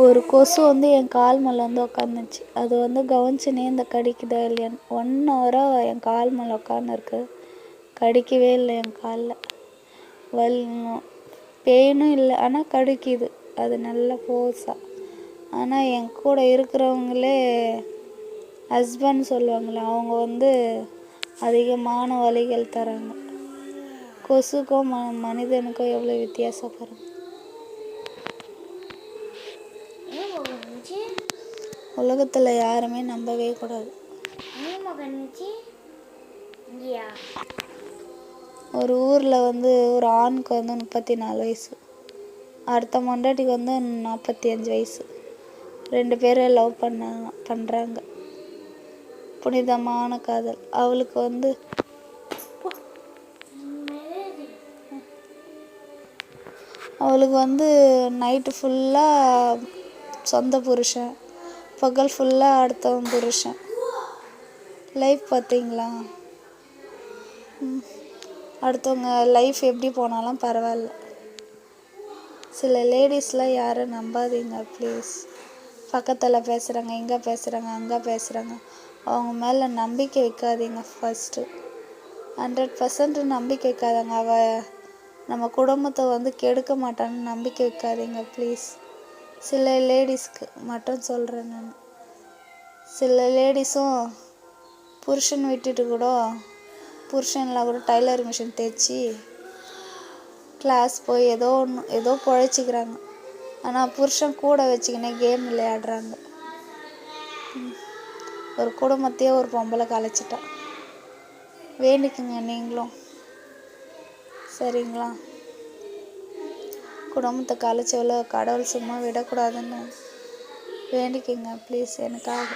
ஒரு கொசு வந்து என் கால் மேலே வந்து உக்காந்துச்சு. அது வந்து கவனிச்சுனே இந்த கடிக்குதா இல்லையான்னு 1 ஹவராக என் கால் மேலே உட்காந்துருக்கு. கடிக்கவே இல்லை என் காலில். வலி பெயினும் இல்லை, ஆனால் கடிக்குது. அது நல்ல ஃபோர்ஸாக. ஆனால் என் கூட இருக்கிறவங்களே ஹஸ்பண்ட் சொல்லுவாங்களே, அவங்க வந்து அதிகமான வலிகள் தராங்க. கொசுக்கும் மனிதனுக்கும் எவ்வளோ வித்தியாசம் பாருங்க. உலகத்தில் யாருமே நம்பவே கூடாது. ஒரு ஊரில் வந்து ஒரு ஆணுக்கு வந்து 34 வயசு, அடுத்த மண்டாட்டிக்கு வந்து 45 வயசு. 2 பேரும் லவ் பண்ணுறாங்க. புனிதமான காதல். அவளுக்கு வந்து நைட்டு ஃபுல்லாக சொந்த புருஷன், பகல் ஃபுல்லாக அடுத்தவன் புருஷன். லைஃப் பார்த்தீங்களா? அடுத்தவங்க லைஃப் எப்படி போனாலும் பரவாயில்ல. சில லேடிஸ்லாம் யாரும் நம்பாதீங்க ப்ளீஸ். பக்கத்தில் பேசுகிறாங்க, இங்கே பேசுகிறாங்க, அங்கே பேசுகிறாங்க. அவங்க மேலே நம்பிக்கை வைக்காதீங்க. ஃபஸ்ட்டு 100% நம்பிக்கை வைக்காதங்க. நம்ம குடும்பத்தை வந்து கெடுக்க மாட்டான்னு நம்பிக்கை வைக்காதீங்க ப்ளீஸ். சில லேடிஸ்க்கு மட்டும் சொல்கிறேன் நான். சில லேடிஸும் புருஷன் விட்டுட்டு கூட புருஷன்லாம் கூட டைலர் மிஷின் தைச்சி கிளாஸ் போய் ஏதோ பிழைச்சிக்கிறாங்க. ஆனால் புருஷன் கூட வச்சுக்கினே கேம் விளையாடுறாங்க. ஒரு குடும்பத்தையே ஒரு பொம்பளை கலைச்சிட்டா. வேண்டிக்குங்க நீங்களும், சரிங்களா? குடும்பத்தை கலைச்சவளோ கடவுள் சும்மா விடக்கூடாதுன்னு வேண்டிக்குங்க ப்ளீஸ் எனக்காக.